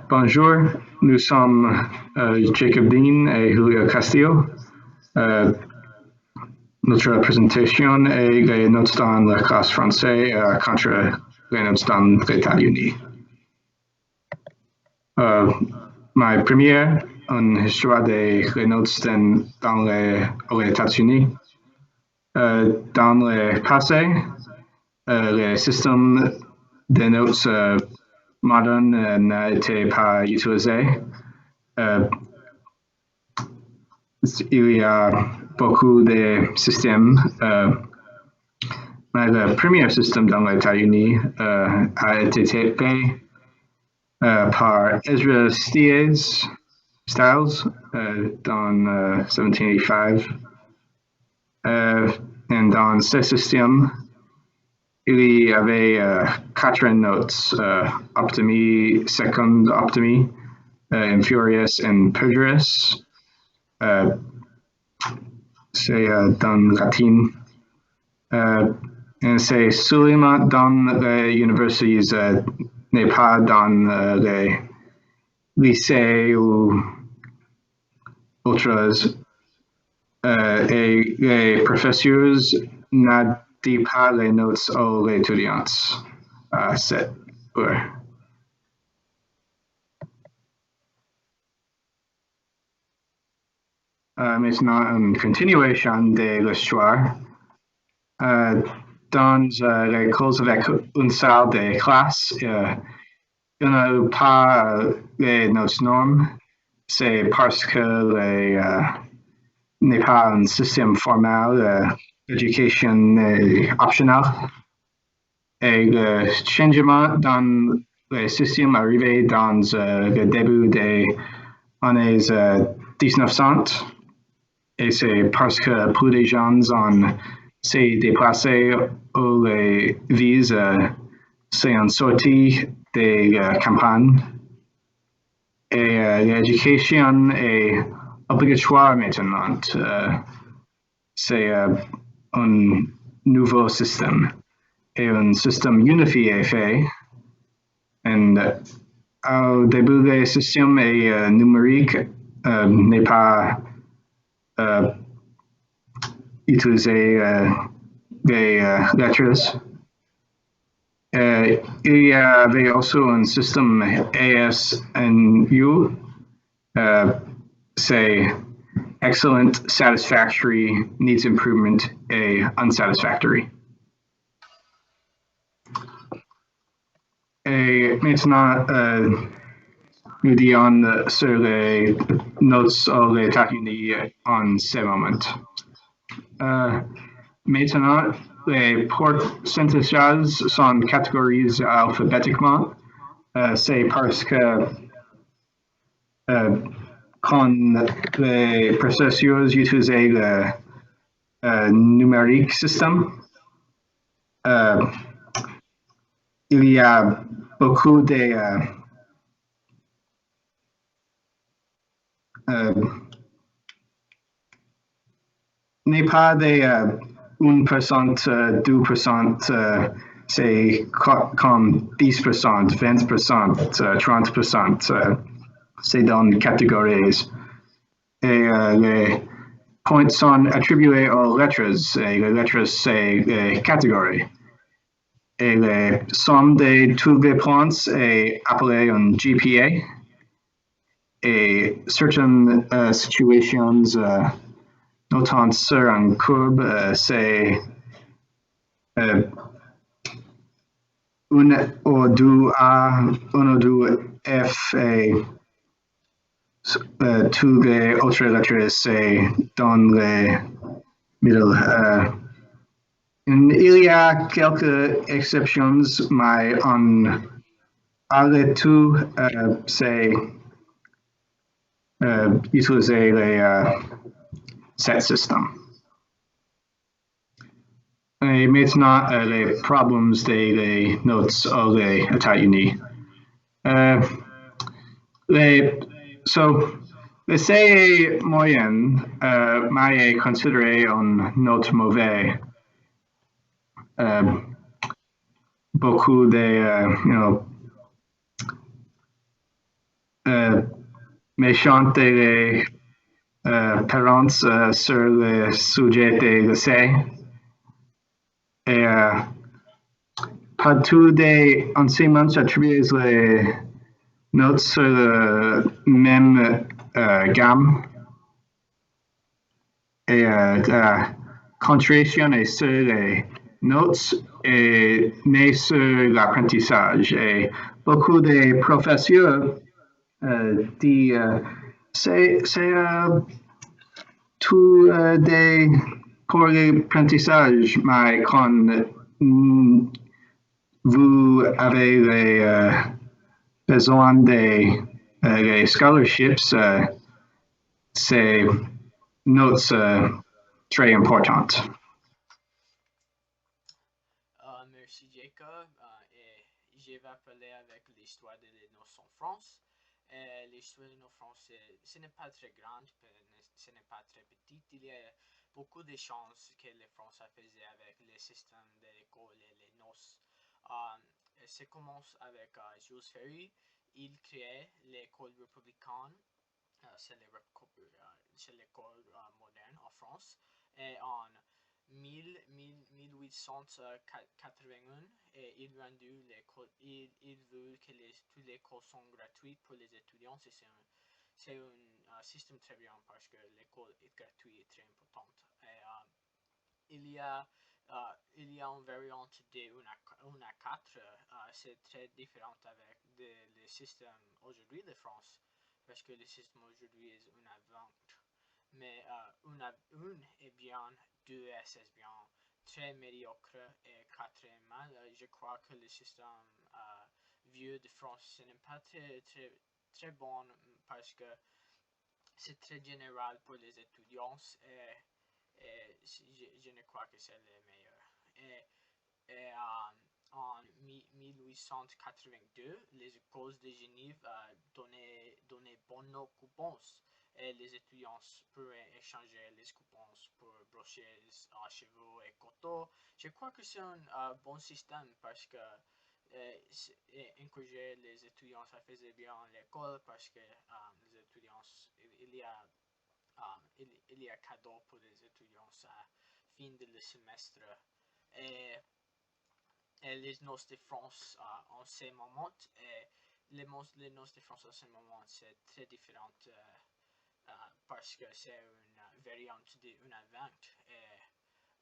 Bonjour, nous sommes Jacob Dean et Julio Castillo. Notre présentation est les notes dans la classe française contre les notes dans les États-Unis. Ma première, une histoire des notes dans les États-Unis. Dans le passé, le système de notes moderne n'a été pas utilisé. Il y a beaucoup de systèmes, mais le premier système dans les États-Unis a été fait par Ezra Stiles dans 1785. Et dans ce système, il y avait 4 notes, optimi, second optimi, infurious et perjurious. C'est dans latin. Et c'est seulement dans les universités, n'est pas dans les lycées ou autres. Et les professeurs n'ont pas les notes aux étudiants à cette heure. Maintenant, une continuation de l'histoire. Dans l'école avec une salle de classe, il n'y a pas les notes normes. C'est parce que n'est pas un système formel, l'éducation est optionnelle. Et le changement dans le système arrivé dans le début des années 1900. Et c'est parce que plus de gens s'est déplacé aux villes, s'est sorti des campagnes. Et l'éducation est obligatoire maintenant. C'est un nouveau système. Et un système unifié fait. Et au début, le système est numérique, n'est pas utiliser les lettres. Il y avait aussi un système ASNU, c'est excellent, satisfactory, needs improvement, et unsatisfactory. Et maintenant, nous disons sur les notes aux États-Unis en ce moment. Maintenant, les pourcentages sont catégorisés alphabétiquement. C'est parce que quand les processeurs utilisent le numérique système, il y a beaucoup de n'est pas de 1%, 2%, c'est comme 10%, 20%, 30%, c'est dans catégories. Et les points sont attribués aux lettres, et les lettres, c'est les catégories. Et la somme de tous les points est appelée un GPA. Et certaines situations, notant sur une courbe, c'est 1 ou 2A, 1 ou 2F, et toutes les autres lettres, c'est dans le milieu. Il y a quelques exceptions, mais à tout, c'est utiliser ce système. Et maintenant, les problèmes des notes aux États-Unis. Le C moyenne est considéré une note mauvaise. Beaucoup de méchante les parents sur le sujet des lycées. Et pas tous les enseignements attribuent les notes sur la même gamme. Et la concentration est sur les notes et mais sur l'apprentissage. Et beaucoup de professeurs disent c'est tout des pour l'apprentissage, mais quand vous avez les besoin des les scholarships, c'est notes très importantes. Merci Jacob. Et je vais parler avec l'histoire de nos en France. L'histoire de nos France, ce n'est pas très grande, ce n'est pas très petite. Il y a beaucoup de chances que les Français faisaient avec le système de l'école et les noces. Ça commence avec Jules Ferry. Il créait l'école républicaine, c'est l'école moderne en France. Et en 1881, il rendu l'école, il veut que toutes les écoles sont gratuites pour les étudiants. C'est un système très bien parce que l'école est gratuite et très importante. Et, il y a une variante de 1 à 4, c'est très différent avec le système aujourd'hui de France, parce que le système aujourd'hui est 1 à 20. Mais 1 à 1 est bien, 2 est bien, très médiocre et 4 est mal. Je crois que le système vieux de France ce n'est pas très bon parce que c'est très général pour les étudiants et je ne crois que c'est le meilleur. Et en 1882, les écoles de Genève donnaient bonnes coupons et les étudiants pourraient échanger les coupons pour brocher cheveux et coteaux. Je crois que c'est un bon système parce que encourager les étudiants à faire bien l'école parce que les étudiants, il y a il y a cadeau pour les étudiants à fin de semestre. Et, et les noces de France en ce moment, les noces de France en ce moment, c'est très différent parce que c'est une variante de 1 à 20 et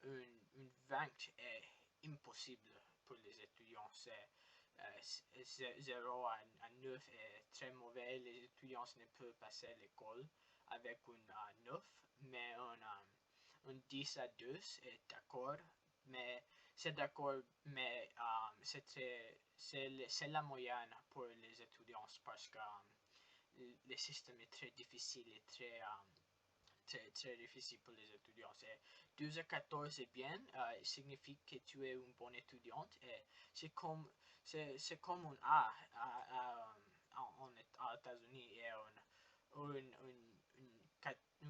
une 20 est impossible pour les étudiants. 0 à 9 est très mauvais. Les étudiants ne peuvent passer l'école avec un 9, mais un 10 à 2 est d'accord. Mais c'est d'accord, mais c'est la moyenne pour les étudiants parce que le système est très difficile et très difficile pour les étudiants. 12 à 14 est bien, signifie que tu es une bonne étudiante et c'est comme un A, en États-Unis et un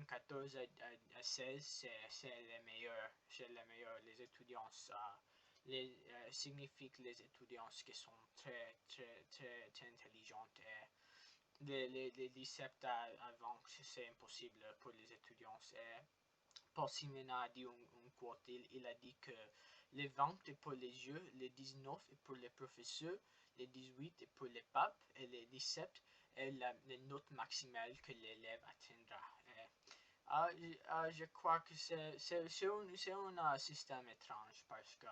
14 à 16 c'est le meilleur. Les étudiants signifie que les étudiants qui sont très intelligents et les lycées avant c'est impossible pour les étudiants. Paul Simon a dit un quote, il a dit que les 20 est pour les jeux, les 19 est pour les professeurs, les 18 est pour les papes et les 17 est la note maximale que l'élève atteindra. Je crois que c'est un système étrange parce que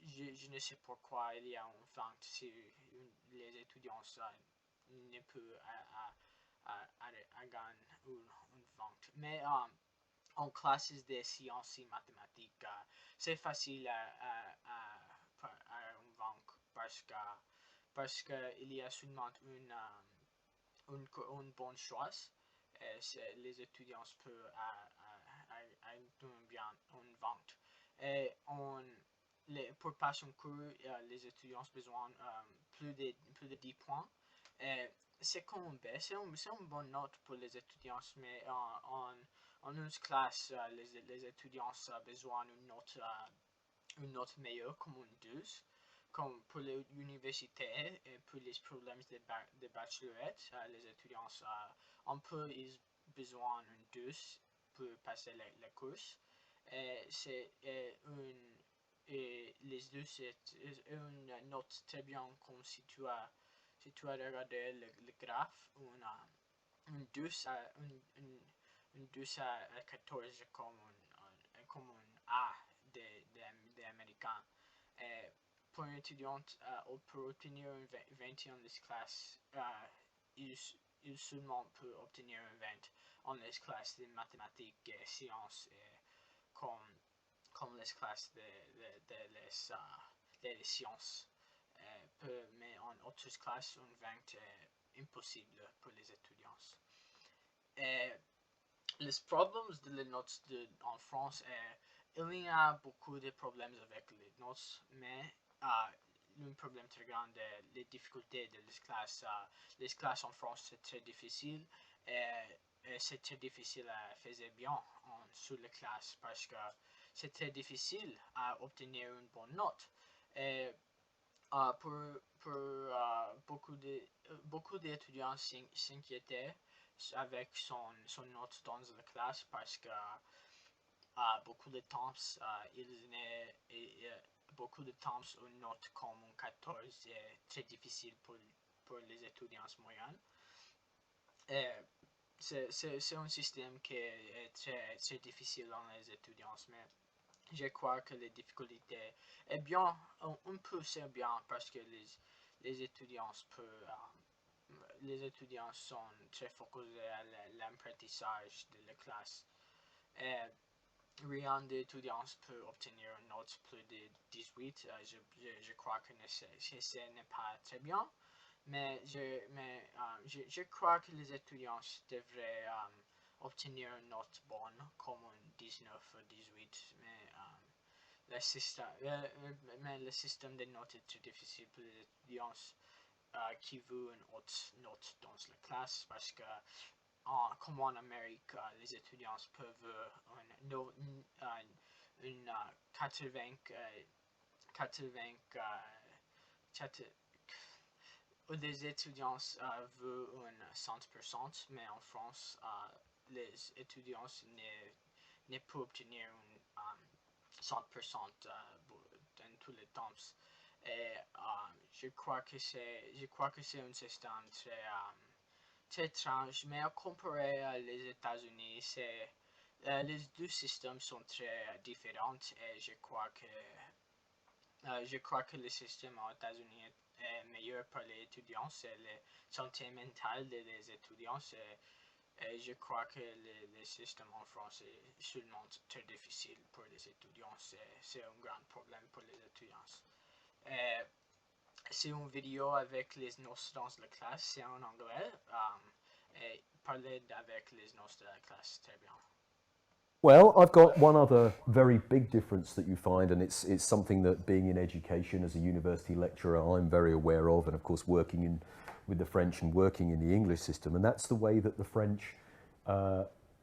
je ne sais pourquoi il y a une vente si les étudiants ne peuvent gagner une vente. Mais en classes de sciences et mathématiques, c'est facile à une vente parce qu'il y a seulement une bonne choix. Les étudiants peuvent bien une vente. Et pour passer un cours, les étudiants ont besoin plus de 10 points. C'est comme un B, c'est une bonne note pour les étudiants, mais en une classe, les étudiants ont besoin d'une note meilleure, comme un 12. comme pour l'université et pour les problèmes de bachelorette, les étudiants ont peu besoin d'un 2 pour passer la course. C'est les 2 c'est une note très bien comme si tu as regardé le graphe, un 2 un 2 à 14 comme un A des Américains. Pour un étudiant, pour obtenir un 20 en les classes, il seulement peut obtenir un 20 en les classes de mathématiques et sciences, comme les classes de sciences. Mais en autres classes, un 20 est impossible pour les étudiants. Les problèmes de les notes en France, il y a beaucoup de problèmes avec les notes, mais un problème très grand est les difficultés de les classes. Les classes en France, c'est très difficile et c'est très difficile à faire bien sur les classes parce que c'est très difficile à obtenir une bonne note. Et, pour beaucoup d'étudiants s'inquiétaient avec son note dans la classe parce que beaucoup de temps beaucoup de temps une note comme un 14 est très difficile pour les étudiants moyens. C'est un système qui est très difficile dans les étudiants, mais je crois que les difficultés est bien, on peut c'est bien parce que les étudiants sont très focusés à l'apprentissage de la classe. Et rien d'étudiants peut obtenir une note plus de 18. Je crois que ce n'est pas très bien, mais je crois que les étudiants devraient obtenir une note bonne, comme un 19 ou 18, mais le système de notes est très difficile pour les étudiants qui veulent une haute note dans la classe parce que comme en Amérique, les étudiants peuvent une 80, 80 les étudiants veulent un 100%, mais en France, les étudiants ne peuvent obtenir un 100% dans tous les temps. Et je crois que c'est un système très étrange, mais à comparer à les États-Unis, les deux systèmes sont très différents et je crois que le système aux États-Unis est meilleur pour les étudiants, c'est la santé mentale des étudiants. Et je crois que le système en France est seulement très difficile pour les étudiants. C'est un grand problème pour les étudiants. Et c'est une vidéo avec les notes dans la classe, c'est en anglais. Et parler avec les notes de la classe, très bien. Well, I've got one other very big difference that you find, and it's something that being in education as a university lecturer, I'm very aware of, and of course working with the French and working in the English system, and that's the way that the French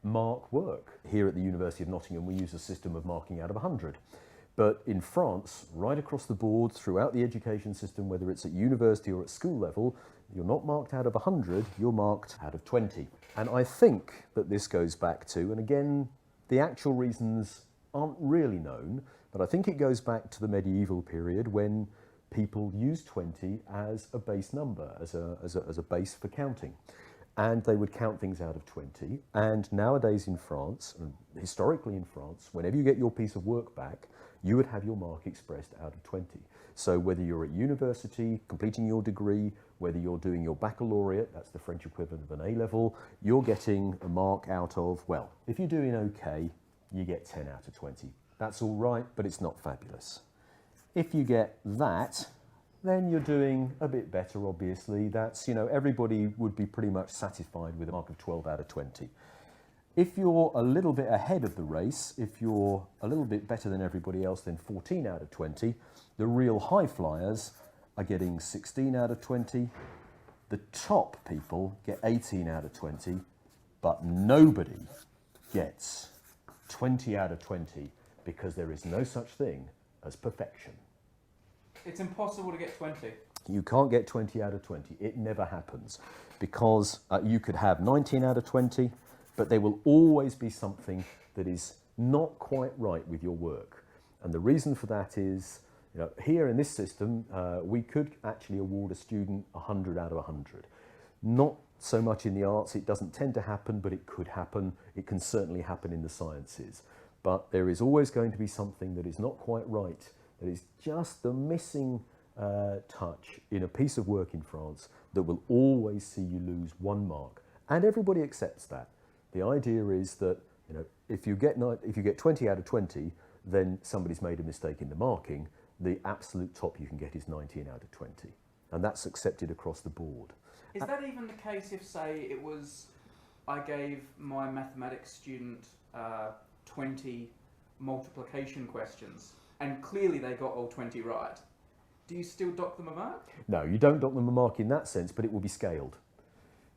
mark work. Here at the University of Nottingham, we use a system of marking out of 100. But in France, right across the board, throughout the education system, whether it's at university or at school level, you're not marked out of 100, you're marked out of 20. And I think that this goes back to, and again, the actual reasons aren't really known, but I think it goes back to the medieval period when people used 20 as a base number, as a base for counting. And they would count things out of 20. And nowadays in France, and historically in France, whenever you get your piece of work back, you would have your mark expressed out of 20. So whether you're at university, completing your degree, whether you're doing your baccalaureate, that's the French equivalent of an A-level, you're getting a mark out of, well, if you're doing okay, you get 10 out of 20. That's all right, but it's not fabulous. If you get that, then you're doing a bit better, obviously. That's, everybody would be pretty much satisfied with a mark of 12 out of 20. If you're a little bit ahead of the race, if you're a little bit better than everybody else, then 14 out of 20. The real high flyers are getting 16 out of 20. The top people get 18 out of 20, but nobody gets 20 out of 20 because there is no such thing as perfection. It's impossible to get 20. You can't get 20 out of 20. It never happens because you could have 19 out of 20, but there will always be something that is not quite right with your work. And the reason for that is, here in this system, we could actually award a student 100 out of 100. Not so much in the arts, it doesn't tend to happen, but it could happen. It can certainly happen in the sciences. But there is always going to be something that is not quite right, that is just the missing touch in a piece of work in France that will always see you lose 1 mark. And everybody accepts that. The idea is that if you get 20 out of 20, then somebody's made a mistake in the marking. The absolute top you can get is 19 out of 20. And that's accepted across the board. Is that even the case if, say, it was, I gave my mathematics student 20 multiplication questions, and clearly they got all 20 right? Do you still dock them a mark? No, you don't dock them a mark in that sense, but it will be scaled.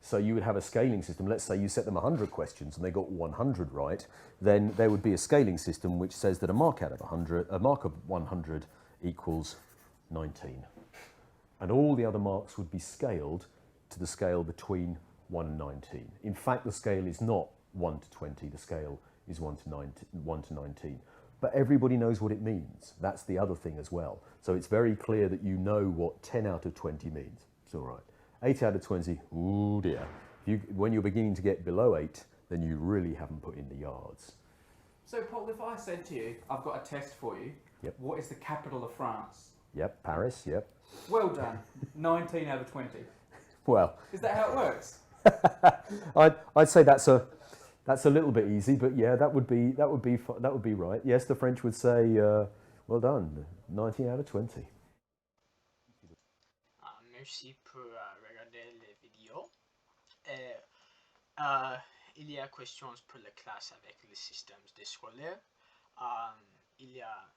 So you would have a scaling system. Let's say you set them 100 questions and they got 100 right, then there would be a scaling system which says that a mark of 100 equals 19. And all the other marks would be scaled to the scale between 1 and 19. In fact, the scale is not 1 to 20, the scale is 1 to 19. But everybody knows what it means. That's the other thing as well. So it's very clear that you know what 10 out of 20 means. It's all right. 8 out of 20, ooh dear. When you're beginning to get below 8, then you really haven't put in the yards. So, Paul, if I said to you, I've got a test for you, Yep. What is the capital of France? Yep, Paris, yep. Well done. 19 out of 20. Well, Is that how it works? I'd say that's a little bit easy, but yeah, that would be right. Yes, the French would say, well done, 19 out of 20. Merci pour regarder les vidéos. Il y a questions pour la classe avec les systèmes scolaires. Il y a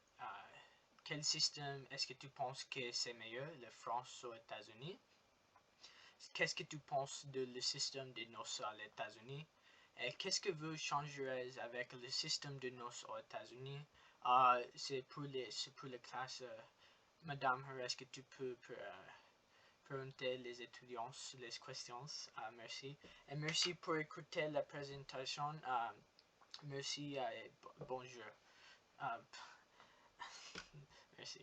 quel système est-ce que tu penses que c'est meilleur, la France ou les États-Unis? Qu'est-ce que tu penses de le système de noces aux États-Unis? Et qu'est-ce que vous changerez avec le système de noces aux États-Unis? C'est pour les classes. Madame, est-ce que tu peux présenter les étudiants les questions? Merci. Et merci pour écouter la présentation. Merci et bonjour. Merci.